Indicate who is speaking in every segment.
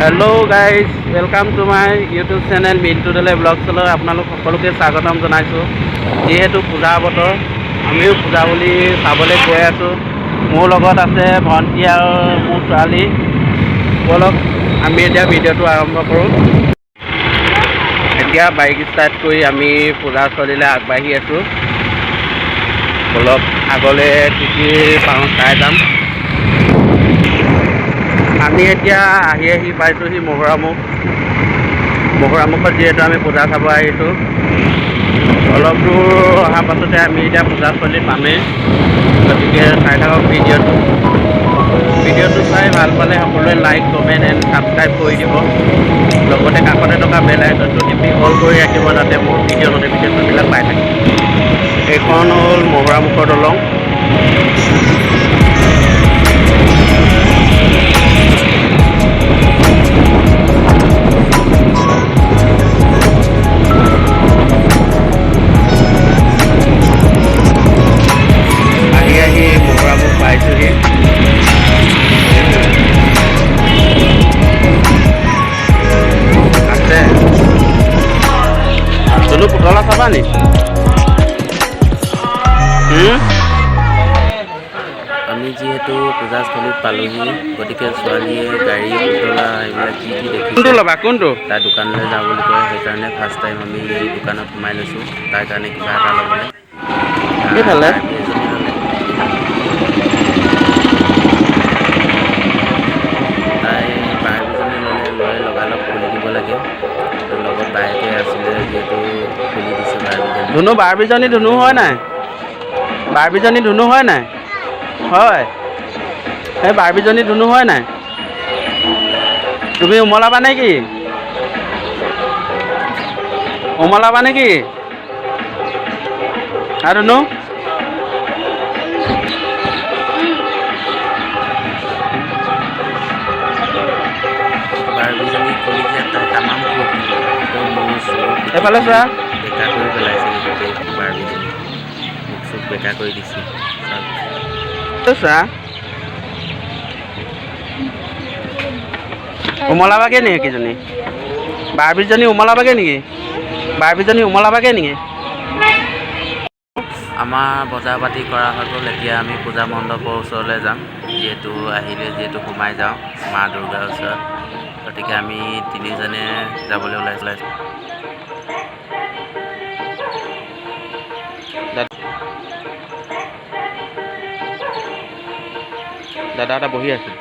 Speaker 1: Hello guys welcome to my YouTube channel Mintu Dale ब्लग्सলৈ আপোনালোক সকলোকে স্বাগতম জনাইছোঁ। যিহেতু পূজা বতৰ আমিও পূজা বুলি চাবলৈ গৈ আছোঁ। মোৰ লগত আছে ভণ্টি আৰু মোৰ ছোৱালী। বলক আমি এতিয়া ভিডিঅ'টো আৰম্ভ কৰোঁ। এতিয়া বাইক ষ্টাৰ্ট কৰি আমি পূজাস্থলীলৈ আগবাঢ়ি আছোঁ। বলক আগলৈ কি কি পাওঁ চাই যাম। আমি এতিয়া আহি পাইছোঁহি মহুৰামুখত যিহেতু আমি পূজা চাব আহিছোঁ। অলপ দূৰ অহাৰ পাছতে আমি এতিয়া পূজাস্থলী পামেই। গতিকে চাই থাকক ভিডিঅ'টো চাই ভাল পালে সকলোৱে লাইক কমেণ্ট এণ্ড ছাবস্ক্ৰাইব কৰি দিব। লগতে কাষতে থকা বেল আইকনটো টিপি অল কৰি ৰাখিব যাতে মোৰ ভিডিঅ' নটিফিকেশ্যনবিলাক পাই থাকে। এইখন হ'ল মহুৰামুখৰ দলং। আহি মহুৰামুখ পাইছোঁহি। আছে চলো পুতলা চাবা নি?
Speaker 2: আমি যিহেতু পূজাস্থলীত পালোহি, গতিকে ছোৱালীয়ে গাড়ী পুতলা এইবিলাক কি কি
Speaker 1: কোনটো
Speaker 2: দেখিছে
Speaker 1: ল'বা কোনটো?
Speaker 2: তাৰ দোকানলৈ যাওঁ বুলি কয়। সেইকাৰণে ফাৰ্ষ্ট টাইম আমি এই দোকানত সোমাই লৈছোঁ তাৰ কাৰণে কিবা এটা ল'বলৈ।
Speaker 1: এইফালে
Speaker 2: বাৰ্বি এজনী ল'লে, তাই বাৰ্বিজনী লৈ লগালগ খুলি দিব লাগে। লগত বায়েকে আছিলে যিহেতু খুলি দিছে বাৰ্বিজনী।
Speaker 1: ধুনু বাৰ্বিজনী ধুনু হয় নাই? বাৰ্বিজনী ধুনু হয় নাই? হয় এই বাৰ্বিজনী ধুনু হয় নাই? তুমি উমলাবা নে কি? উমলাবা নে কি? আৰু ধুনু
Speaker 2: বাৰ্বিজনী খুলি দিয়াত তাই তামাম ফূৰ্তি। একদম মোৰ চুৰ
Speaker 1: এইফালে চোৱা।
Speaker 2: বেকা কৰি পেলাইছেগৈ গোটেই বাৰ্বিজনী। মোক চুক বেকা কৰি দিছে।
Speaker 1: চোৱা উমলাবাগে নেকি কিজনী? বাৰ্বিজনী উমলাবাগে নেকি? বাৰ্বিজনী উমলাবাগে নেকি?
Speaker 2: আমাৰ বজাৰ পাতি কৰা হৈ গ'ল। এতিয়া আমি পূজা মণ্ডপৰ ওচৰলৈ যাম। যিহেতু সোমাই যাওঁ মা দুৰ্গাৰ ওচৰত। গতিকে আমি তিনিজনে যাবলৈ ওলাইছোঁ।
Speaker 1: দাদা এটা বহি আছে।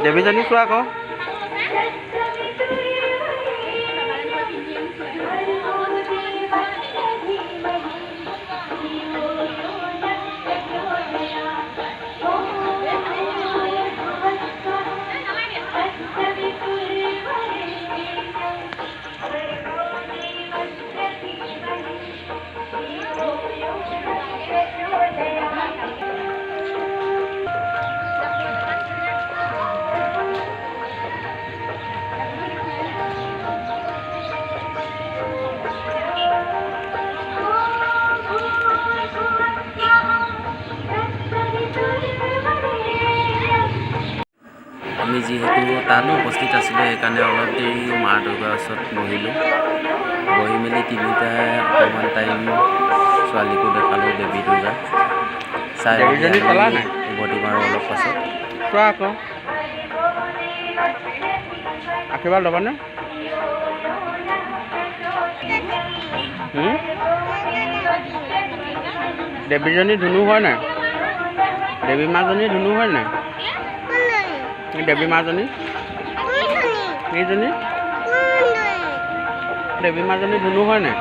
Speaker 1: দেৱীজনী চোৱা আকৌ।
Speaker 2: আমি যিহেতু তাত উপস্থিত আছিলোঁ, সেইকাৰণে অলপ দেৰি মা দুৰ্গাৰ ওচৰত বহিলোঁ। বহি মেলি তিনিটাই অকণমান টাইম ছোৱালীকো দেখালোঁ দেৱী দুৰ্গা চাই
Speaker 1: দেৱীজনী চলা নাই?
Speaker 2: উভতি মাৰোঁ অলপ পাছত।
Speaker 1: চোৱা আকৌ আশীৰ্বাদ ল'বানে? দেৱীজনী ধুনু হয় নাই? দেৱী মাজনী ধুনু হয় নাই? দেৱী মাজনী এইজনী দেৱী মাজনী ধুনু হয় নাই?